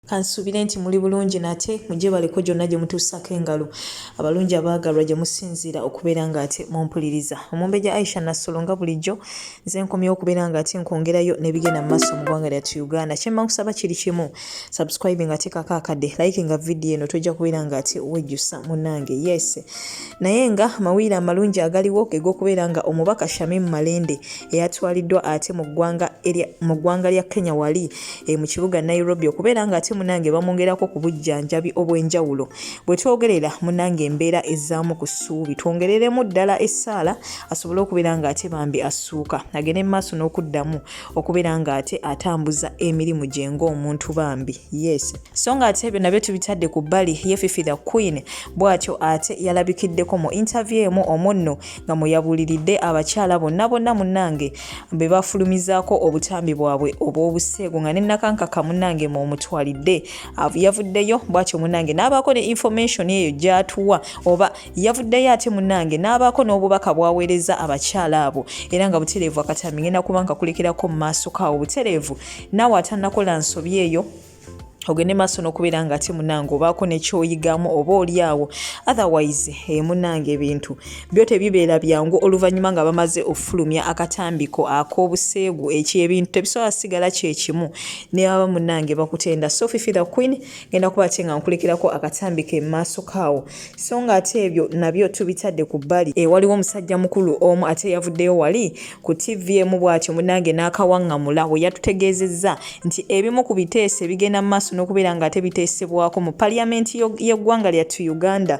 Kansubire nti muli bulungi nate mujje baliko gyonna gye mutuusako engalo abalungi abaagalwa gye musinziira okubeera nga ate mumpuliriza omumbejja Aisha Nassolo nga bulijjo nze nkomyewo okubeera nga ate nkwongerayo n'ebigenda mu maaso mu ggwanga lyattu Uganda kyemba nkusaba kiri kimu subscribe nga teekako akadde like nga video eno tojja kubeera nga ate wejjusa munnange yes naye nga mawulire amalungi agaliwo ge g'okubeera nga omubaka Shamim Malende eyatwaliddwa ate mu ggwanga lya Kenya wali mu kibuga Nairobi okubeera nga ate munange bamwongerako ku bujjanjabi obw'enjawulo bwe twogerera munange embeera ezzaamu ku ssuubi twongereremu ddala essaala asobole okubeera nga ate bambi assuuka agende mu maaso n'okuddamu okubeera nga ate atambuza emirimu gye ng'omuntu bambi yes so nga ate ebyo nabyo tubitadde ku bbali ye Fifida Queen bw'atyo ate yalabikiddeko mu interview emu omunno nga muyabuliridde abakyala bonna munange be bafulumizaako obutambi bwabwe obw'obuseego nga ne Nakankaka munange mu mutwalidde yavuddeyo bw'atyo munange n'abaako ne information eyo gy'atuwa oba yavuddeyo ate munange n'abaako n'obubaka bwaweereza abakyala abo era nga butereevu akatambi ngenda kuba nkakulekerako mu maaso kaawo butereevu naawe atannakola nsobi eyo ogende maaso n'okubeera nga ate munange obaako nekyoyigamu oba oliawo otherwise munange ebintu byo tebibeera byangu oluvannyuma nga bamaze ofulumya akatambiko ak'obuseegu ekyebintu tebisobola sigala kyekimu ne baba munange bakutenda so Fifida Queen genda kuba ate nga nkulekerako akatambiko mu maaso kaawo so nga ate ebyo nabyo tubitadde ku bbali waliwo omusajja mukulu omu ate yavuddeyo wali ku TV emu bw'atyo munange n'akawaŋŋamula we yatutegeezezza nti ebimu ku biteeso bigenda mu maaso n'okubeera nga ate biteesebwako mu paliyamenti y'eggwanga lyattu Uganda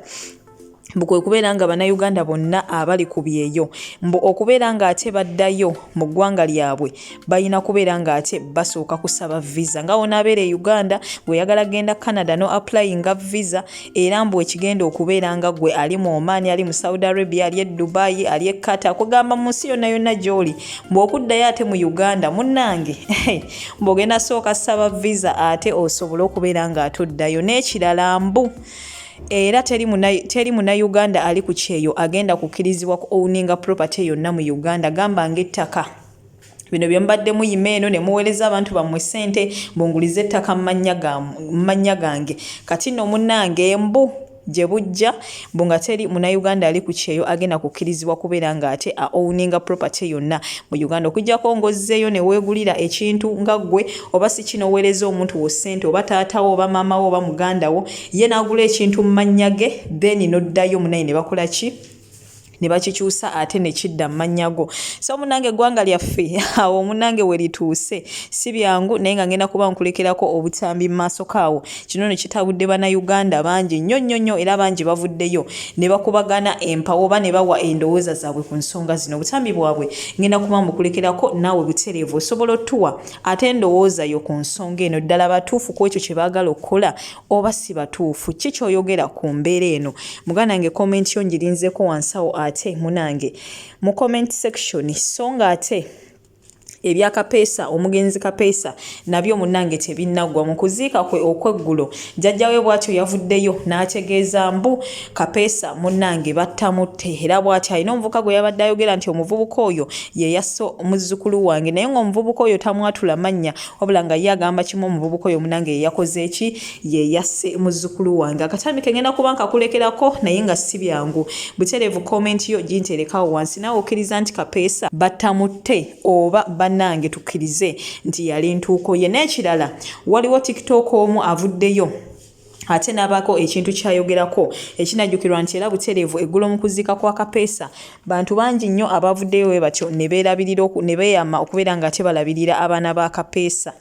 bukwe kubeera nga bannayuganda bonna abali ku byeyo mbu okubeera nga ate baddayo mu ggwanga lyabwe balina kubeera nga ate basooka kusaba visa nga wona abeera e Uganda bweyagala genda Canada no applyinga visa era mbu ekigenda okubeera nga gwe ali mu Oman ali mu Saudi Arabia ali e Dubai ali e Qatar kugamba mu nsi yonna gy'oli mbu okuddayo ate mu Uganda munnange mbu ogenda sooka saba visa ate osobole okubeera nga ate oddayo n'ekirala mbu era teri munnayuganda ali ku kyeyo agenda kukkirizibwa ku owninga property yonna mu Uganda gamba ng'ettaka bino bye mbadde muyima eno ne muweereza abantu bammwe ssente mbungulize ettaka mu mannya gange kati nno munnange mbu gye bujja mbu nga teri munnayuganda ali ku kyeyo agenda kukkirizibwa kubeera nga ate owninga property yonna mu Uganda okujjako ng'ozzeeyo ne weegulira ekintu nga ggwe oba si kino oweereza omuntu wo ssente oba taatawo oba maama wo oba muganda wo ye n'agula ekintu mu mannya ge then n'oddayo munaye ne bakola ki ne bakikyusa ate ne kidda mu mannya go so munange eggwanga lyaffe awo munange we lituuse si byangu naye nga ngenda kuba nkulekerako obutambi mu maaso kaawo kino ne kitabudde bannayuganda bangi nnyo era bangi bavuddeyo ne bakubagana empawo oba ne bawa endowooza zaabwe ku nsonga zino obutambi bwabwe ngenda kuba mbukulekerako naawe butereevu osobola otuwa ate endowooza yo ku nsonga eno ddala batuufu ku ekyo kye baagala okukola oba si batuufu ki kyoyogera ku mbeera eno muganda nge komenti yo ngirinzeko wansawo ate munange mu comment section so nga ate ebya Kapeesa omugenzi Kapeesa nabyo munange tebinnagwa mu kuziika kwe okweggulo Jajjawe bw'atyo yavuddeyo n'ategeeza mbu Kapeesa munange battamutte era bw'atyo alina omuvubuka gwe yabadde ayogera nti omuvubuka oyo ye yasso muzzukulu wange naye ng'omuvubuka oyo tamwatula mannya wabula nga ye agamba kimu omuvubuka oyo munange ye yakoze eki ye yasse muzzukulu wange akatambi ke ngenda kuba nkakulekerako naye nga si byangu butereevu komenti yo ginterekawo wansi naawe okkiriza nti Kapeesa battamutte oba nange tukkirize nti yali ntuuko ye n'ekirala waliwo TikTok omu avuddeyo ate n'abaako ekintu kyayogerako ekinajjukirwa nti era butereevu eggulo mu kuziika kwa Kapeesa bantu bangi nnyo abavuddeyo we batyo ne beeyama okubeera nga ate balabirira abaana ba Kapeesa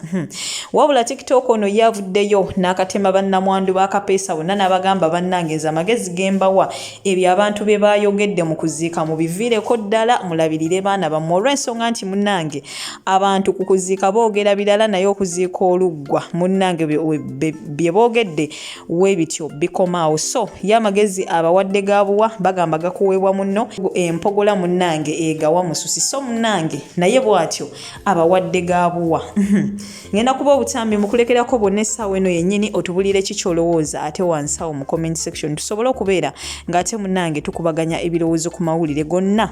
wabula TikTok ono yavuddeyo n'akatema bannamwandu ba Kapeesa bonna n'abagamba bannange nze amagezi gembawa ebyo abantu be baayogedde mu kuziika mu biviireko ddala mulabirire baana bammwe olw'ensonga nti munnange abantu ku kuziika boogera birala naye okuziika oluggwa munnange bye boogedde webityo bikomaawo so yamagezi abawadde gabuwa bagamba gakuweebwa munno empogola munnange egawa mususi so munnange naye bwatyo abawadde gabuwa ngenda kuba obutambi mukulekerako bonna essaawa eno yennyini otubulire kikyolowooza ate wansawo mu comment section tusobole okubeera ng'ate munnange tukubaganya ebirowoozo ku mawulire gonna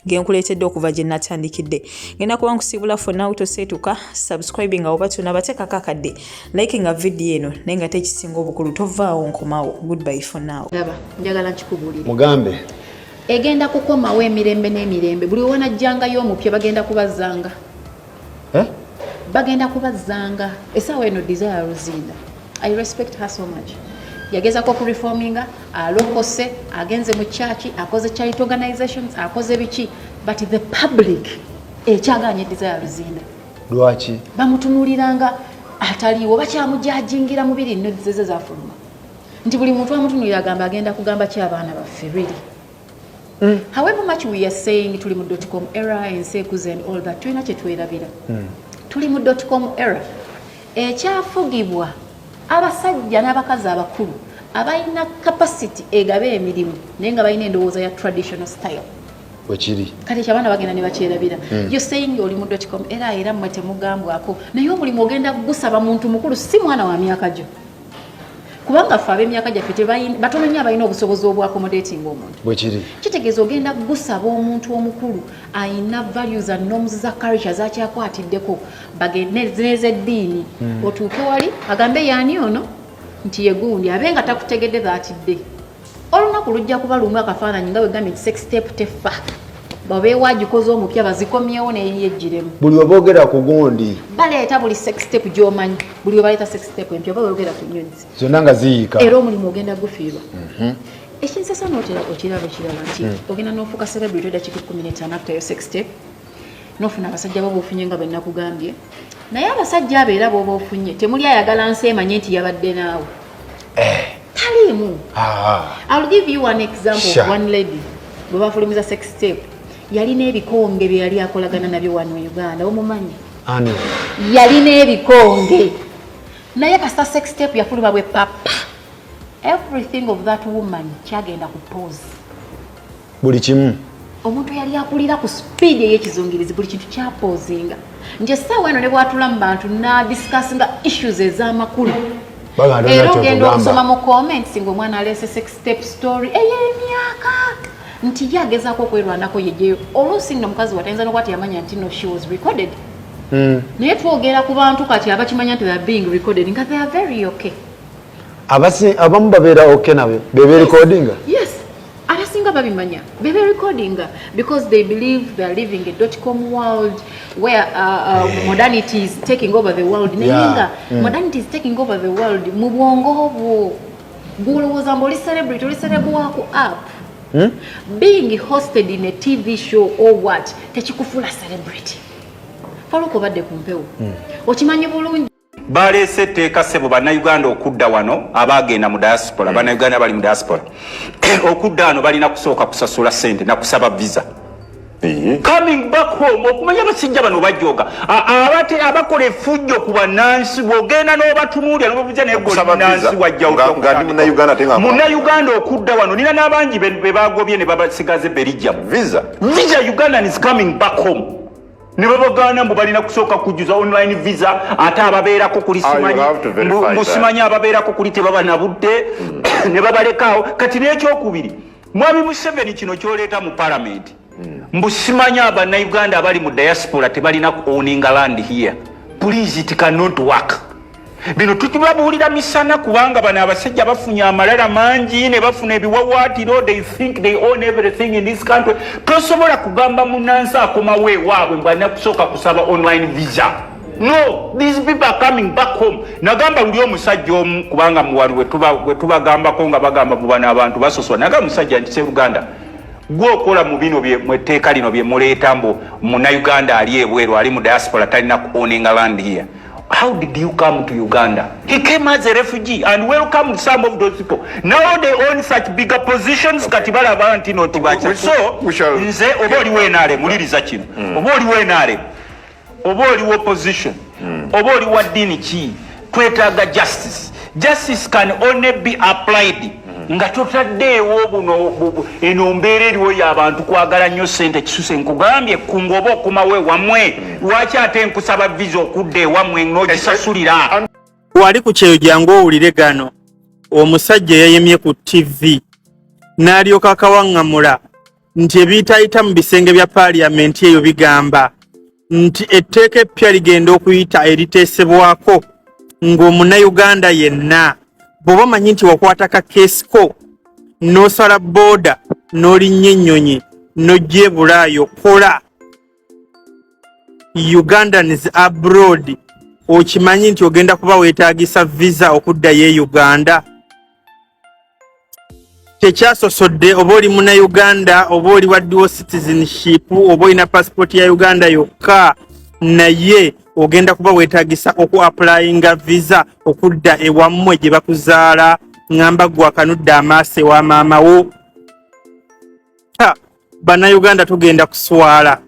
genkuleetedde okuva gye natandikidde. Ngenda kuba nkusibula for now toseetuka subscribing nga oba tunabateekako akadde like nga video eno naye nga tekisinga obukulu tovaawo nkomawo. Goodbye for now. Njagala nkikubulire mugambe egenda kukomawo emirembe n'emirembe buli wanajjangayo omupya bagenda kubazanga bagenda kubazanga esaawa eno Desire Luzinda I respect her so much. Yagezako ku reforminga alokose agenze mu church akoze charity organizations akoze biki but the public ekyaganye Desire Luzinda lwaki bamutunuliranga ataliwo bakyamujajingira mu biri nno zeze zafuluma nti buli muntu amutunulira agamba agenda kugamba ky'abaana baffe really. However much we are saying tuli mu .com era ensekuze and all that tulina kye twerabira tuli mu .com era ekyafugibwa abasajja n'abakazi abakulu abalina capacity egabe emirimu naye nga balina endowooza ya traditional style wekiri kati ekyabaana bagenda ne bakyerabira you're saying oli mu .com era mmwe temugambwako naye omulimu ogenda gusaba muntu mukulu si mwana wa myaka gyo kubanga ffe ab'emyaka gyaffe batono nnyo abalina obusobozi obwacommodating omuntu wekiri kitegeeza ogenda gusaba omuntu omukulu ayina values and norms za culture zakyakwatiddeko bagenezeddiini otuuke wali agambe yaani ono nti yegundi abe nga takutegedde zaatidde olunaku lujja kuba lumu akafaananyi nga wegambye nti sex tape tefa babeewagikoze omupya bazikomyewo neyejjiremu buli oboogera ku gundi baleeta buli sex tape gy'omanyi buli obaleeta sex tape empya oba boogera ku nnyonzi zonna nga ziyiika era omulimu ogenda gufiirwa ekinsasa n'okiraba ekirala nti ogenda n'ofuuka celebrity eddakiika 15 after yo sex tape n'ofuna abasajja baba ofunye nga bwe nakugambye naye abasajja abo era b'oba ofunye temuli ayagala nsi emanye nti yabadde naawe taliimu. I'll give you one example of one lady bwe bafulumiza sex tape yalina ebikonge bye yali akolagana nabyo wano mu Uganda omumanyi ani yalina ebikonge naye kasita sex tape yafuluma bwe papa everything of that woman kyagenda ku pause buli kimu omuntu yali akulira ku speed ey'ekizungirizi buli kintu kyapozinga nje essaawa eno ne bwatula mu bantu na discussinga issues ez'amakulu era ogenda okusoma mu comments ng'omwana aleese sex tape story ey'emyaka nti yagezaako okwerwanako yejeyo oluusi nno mukazi watayinza nokwati yamanya nti no she was recorded naye twogera ku bantu kati abakimanya nti they are being recorded nga they are very okay abamu babeera okay nabyo bebe recordinga yes abasinga babimanya bebe recordinga because they believe they are living a .com world where modernity is taking over the world nenga modernity is taking over the world mu bwongo obwo gwolowooza mbu oli celebrity oli celebwako app being hosted in a TV show or what tekikufuula celebrity faluko badde ku mpewo okimanyi bulungi baleese etteeka ssebo bannayuganda okudda wano abaagenda mu diaspora bannayuganda bali mu diaspora okudda wano balina kusooka kusasula ssente nakusaba visa coming back home okumanya abasajja bano bajjoga abate abakola effujjo ku bannansi bw'ogenda n'obatunuulira n'obabuuza naye golinnansi wajja munnayuganda okudda wano nina n'abangi be bagobye ne babasigaze berijjamu visa Uganda is coming back home ne babagana mbu balina kusooka kujjuza online visa ate ababeerako kuli simanyi ababeerako kuli tebaba nabudde ne babalekaawo kati n'ekyokubiri mwami Museveni kino kyoleeta mu parliament mbu simanya abannayuganda abali mu diaspora tebalina owninga land here please it cannot work bino tukibabuulira misana kubanga bano abasajja bafunye amalala mangi ne bafuna ebiwawaatiro they think they own everything in this country tosobola kugamba munnansi akomawo ewaabwe mbu alina kusooka kusaba online visa no these people are coming back home nagamba luli omusajja omu kubanga muwali we tubagambako nga bagamba bubana abantu basoswa nagamba musajja nti Seruganda gwokola mu bino mwetteeka lino bye muleeta mbu munnayuganda ali ebweru ali mu diaspora talina owninga land here. How did you come to Uganda? He came as a refugee and welcomed some of those people. Now they own such bigger positions. Katibala banti no tibacha. So, nze oboli wenale muliriza kino. Oboli wenale. Oboli wo position. Oboli wa dini ki. Twetaaga justice. Justice can only be applied. Nga totaddeewo buno eno mbeera eriwo y'abantu kwagala nnyo ssente kisuse nkugambye kungoba okumawe wamwe lwaki ate nkusaba visa okudda ewammwe n'ogisasulira wali ku kyeyo jangu owulire gano omusajja yayemye ku TV n'alyoka akawaŋŋamula nti ebiyitayita mu bisenge bya paaliyamenti eyo bigamba nti etteeka eppya ligenda okuyita eriteesebwako ng'omunnayuganda yenna bw'oba manyi nti wakwata kakeesiko n'osala booda n'olinnya ennyonyi n'ojja e Bulaayo kola Ugandans abroad okimanyi nti ogenda kuba weetaagisa visa okuddayo e Uganda. Tekyasosodde oba oli munnayuganda oba oli wa dual citizenship oba olina passport ya Uganda yokka naye ogenda kuba weetaagisa okuapplyinga visa okudda ewammwe gye bakuzaala ngamba gwe akanudde amaaso ewa maama wo. Bannayuganda tugenda kuswala.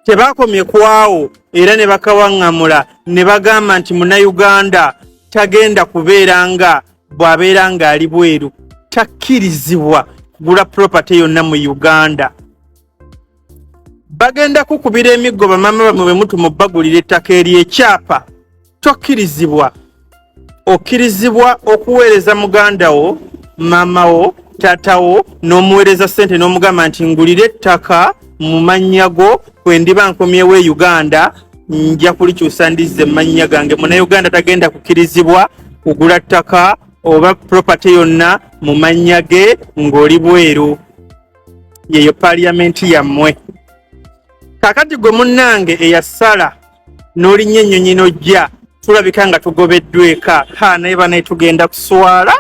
Tebakomye kwawo era ne bakawaŋŋamula ne bagamba nti munnayuganda tagenda kubeera nga bw'abeera ng'ali bweru takkirizibwa kugula property yonna mu Uganda. Bagenda kukubira emiggo bamaama bamwe bwe mutuma obbagulira ettaka ery'ekyapa tokkirizibwa. Okkirizibwa okuweereza muganda wo, maama wo, taata wo n'omuweereza ssente n'omugamba nti ngulira ettaka mu mannya go kwe ndiba nkomyewo e Uganda nja kulikyusa ndizze mu mannya gange. Munnayuganda tagenda kukkirizibwa kugula ttaka oba property yonna mu mannya ge ng'oli bweru. Yeyo paaliyamenti yammwe. Kakati gwe munnange eyasala n'olinnya ennyonyi n'ojja tulabika nga tugobeddwa eka naye banaye tugenda kuswala.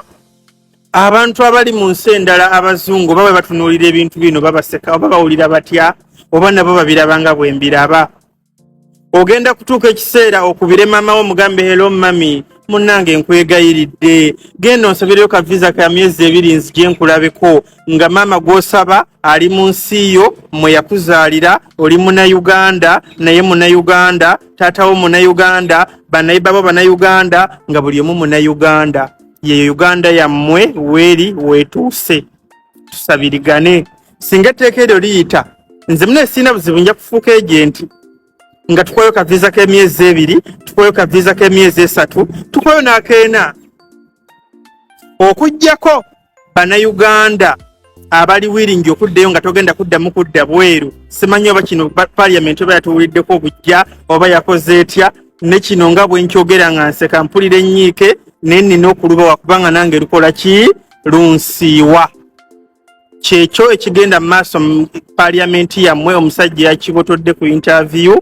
Abantu abali mu nsi endala abazungu baba batunuulira ebintu bino babaseka oba bawulira batya oba nabo babirabanga bwe mbiraba. Ogenda kutuuka ekiseera okubire maama wo mugambe hello mami munnange nkwegayiridde genda onsabireyo ka visa ka myezi 2 nzije nkulabeko nga maama gw'osaba ali mu nsi yo mwe yakuzaalira oli munnayuganda naye munnayuganda taata wo munnayuganda banayiba bo bannayuganda nga buli omu munnayuganda. Ye Uganda yammwe weeri weetuuse tusabirigane. Singa etteeka eryo liyita nze mune sina buzibu nja kufuuka ejenti nga tukwayo ka visa k'emyezi 2 tukwayo ka visa k'emyezi 3 tukwayo n'akeena okuggyako bannayuganda abali wiringi okuddayo nga togenda kuddamu kudda bweru. Simanyi oba kino paaliyamenti oba yatuwuliddeko obujja oba yakoze etya ne kino nga bwe nkyogera nga nseka mpulira ennyiike nennina okuluba wakubanga nange lukola ki lunsiiwa. Kyekyo ekigenda mu maaso mu paaliyamenti yammwe omusajja yakibotodde ku interview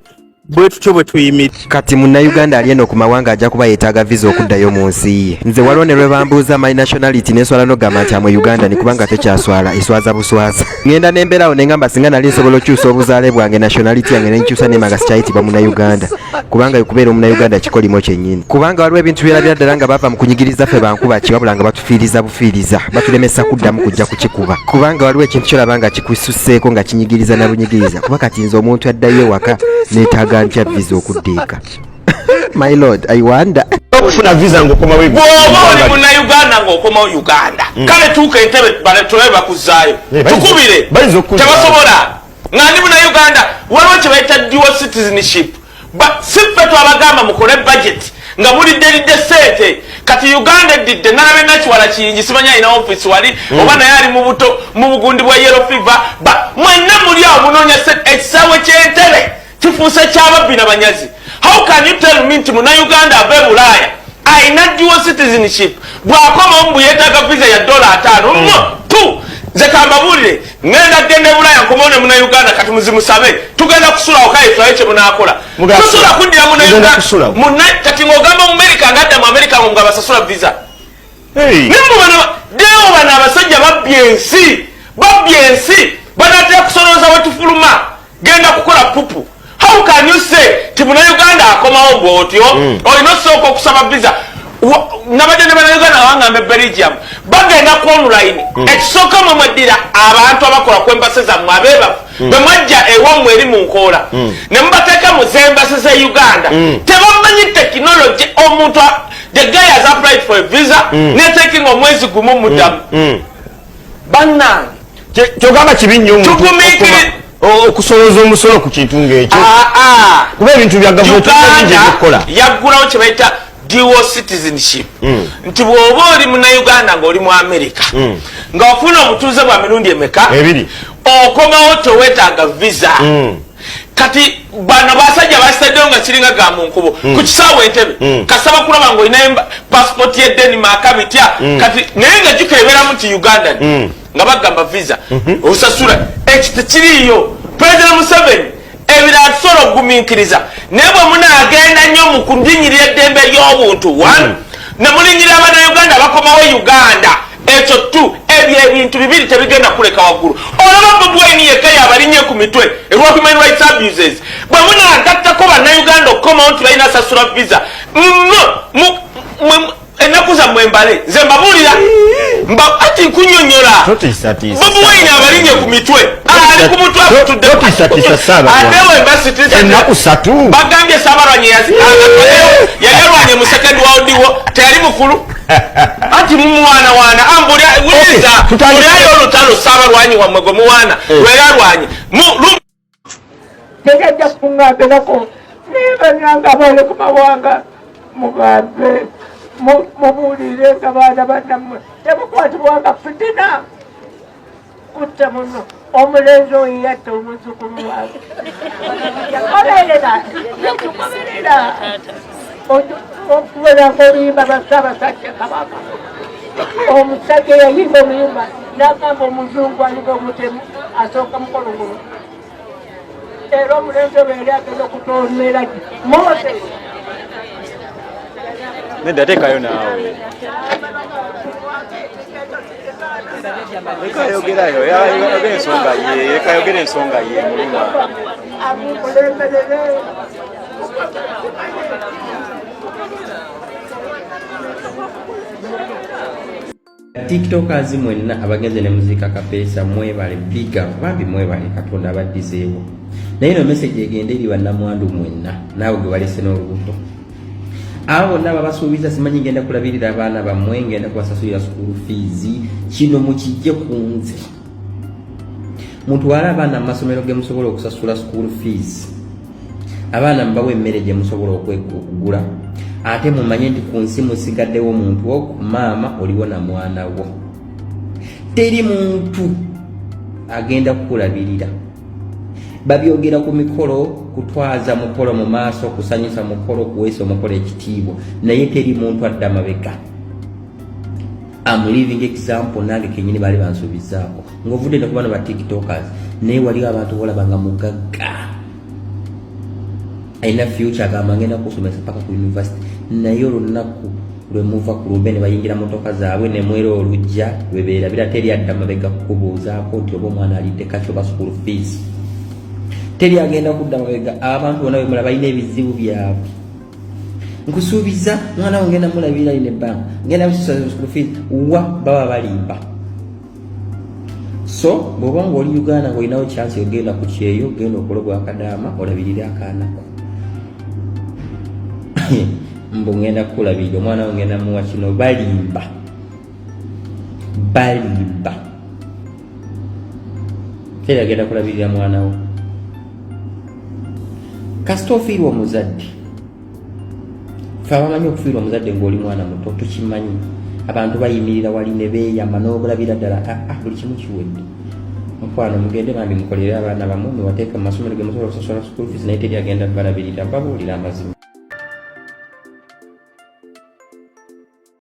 bwe tutyo bwe tuyimiridde. Kati munnayuganda ali eno ku mawanga ajja kuba yeetaaga visa okuddayo mu nsi ye. Nze waliwo ne lwe bambuuza my nationality n'enswala n'ogamba nti amwe Uganda ni kubanga tekyaswala eswaza buswaza. Ngenda n'embeerawo ne ngamba singa nali nsobola okyusa obuzaale bwange nationality yange ne nkyusa nemanga sikyayitibwa munnayuganda kubanga okubeera omunnayuganda kikolimo kyennyini. Kubanga waliwo ebintu byerabira ddala nga bava mu kunyigiriza ffe bankuba ki wabula nga batufiiriza bufiiriza batulemesa kuddamu kujja kukikuba kubanga waliwo ekintu kyolaba nga kikususseeko nga kinyigiriza na bunyigiriza kuba kati nze omuntu addayo ewaka neetaaga ntya visa okuddeeka. My lord, I wonder. Okufuna visa ng'okoma we. Bw'oba munnayuganda ng'okomawo Uganda. Kale tuuka entebe tulabe bakuzaayo. Tukubire. Tebasobola. Nga ndi munnayuganda waliwo kye bayita dual citizenship. Siffe twabagamba mukole budget nga mulidderidde ssente kati Uganda eddidde nalabe nakiwala kiyingi simanya alina office wali oba naye ali mu buto mu bugundi bwa yellow fever mwenna muli awo munoonya ekisaawe ky'entebe kifuuse ky'ababbi n'abanyazi. How can you tell me nti munnayuganda ava e Bulaaya alina dual citizenship bw'akomawo mbu yeetaaga visa ya $5 nze kambabuulire ngenda genda e Bulaaya nkomawo ne munnayuganda kati muzimusabe tugenda kusulawo kale tulabe kye munaakola tusula kuddira munnayuganda kati ng'ogamba mu Amerika ngadda mu Amerika ngo abasasula visa nimbubana deewo bano abasajja babbye ensi banatera kusolooza wetufuluma genda kukola pupu. How can you say ti munnayuganda akomawo bw'otyo olina osooka okusaba visa nabadde ne bannayuganda bangamba Belgium bagenda ku online ekisooka mwe mweddira abantu abakola ku embasi zammwe abeebafu bwe mwajja ewammwe eri mu nkoola ne mubateeka mu z'embasi z'e Uganda tebamanyi tekinologi omuntu the guy has applied for a visa neteekinga omwezi gumu muddamu bannange kyogamba kibi nnyo tugumiikire okusolooza omusolo ku kintu ng'ekyo kuba ebintu bya gavumenti ebikola yaggulawo kye bayita dual citizenship nti bw'oba oli munnayuganda ng'oli mu America nga wafuna obutuuze bwa mirundi emeka okomawo teweetaaga visa kati bano basajja basitaddeyo nga kiringa ga mu nkubo ku kisaawe Entebbe kasaba kulaba ng'olina passport ye Denmark bitya kati naye nga gikeebera mu ti Uganda nga bagamba visa osasula ekyo tekiriiyo. President Museveni ebira asobola okugumiikiriza naye bwe munaagenda nnyo mu kundinyirira eddembe ly'obuntu ne mulinyirira Abannayuganda bakomawo Uganda ekyo tu ebyo ebintu bibiri tebigenda kuleka waggulu. Olaba Bobi Wine yekka yabalinye ku mitwe erwa human rights abuses bwe munaagattako Bannayuganda okukomawo nti balina sasula visa ennaku zammwe embale nze mbabuulira ati nkunyonyola Bobi Wine abalinye ku mitwe ali ku mutwe akutudde ate wembasiteennaku bagambye Saabalwanyi yayalwanye mu second world war teyali mukulu ati mumuwaanawaana ambuliriza mulyayo olutalo Saabalwanyi wammwe gwe muwaana lweyalwanye tegajja kuŋŋambirako naye banyanga abaole ku mawanga mugambe mubuulire nga baana bannammwe temukwatibwanga fitina kutta muno omulenzi oyo yatta omuzukulu wange yakolerera okuberanga oluyimba bassaabasajja kabaka omusajja yayimba oluyimba n'agamba omuzungu alinga omutemu asooka mukolo guno era omulenzi oyo yali agenda okutoomera mose Neddateekayo naawe ekayogerayo ensonga ye ekayogera ensonga ye mulima tiktokers mwenna abagenze ne muzika Kapeesa mwebale biga bambi mwebale Katonda abaddizeewo naye no message egende eri bannamwandu mwenna naawe gwe balese n'olubuto abo naba basuubiza simanyi ngenda kulabirira abaana bammwe ngenda kubasasulira school fees kino mukijje kunze mutwala abaana mu masomero ge musobola okusasula school fees abaana mbawe emmere gye musobola okwekugula ate mumanye nti ku nsi musigaddewo muntu wo maama oliwo na mwana wo teri muntu agenda kukulabirira babyogera ku mikolo kutwaza mukolo mu maaso kusanyusa mukolo kuweesa omukolo ekitiibwa naye teri muntu adda mabega. I'm living example nange kenyini bali bansubizaako ng'ovudde ne ku bano ba tiktokers naye waliwo abantu bolabanga mugagga alina future agamba ngenda kusomesa paka ku university naye olunaku lwe muva ku lumbe ne bayingira motoka zaabwe ne mwera olujja lwebeerabira teri adda mabega kukubuuzaako nti oba omwana alidde kaki oba school fees teri agenda kudda mabega. Abantu bonna bemula balina ebizibu byabwe nkusuubiza mwana wo ngenda mulabira alina ebbanga ngenda musisa school fees wa baba balimba. So bw'oba ng'oli Uganda ng'olinawo chance yogenda ku kyeyo genda okolobwa akadaama olabirire akaanako mbu ngenda kukulabirira omwana wo ngenda muwa kino balimba teri agenda kulabirira mwana wo kasita ofiirwa omuzadde fe abamanyi okufiirwa omuzadde ng'oli mwana muto tukimanyi abantu bayimirira wali ne beeyama n'obulabira ddala buli kimu kiwedde mukwano mugende bambi mukolere abaana bammwe mwebateeka mu masomero ge musobola okusasula school fees naye teri agenda balabirira mbabuulira amazima.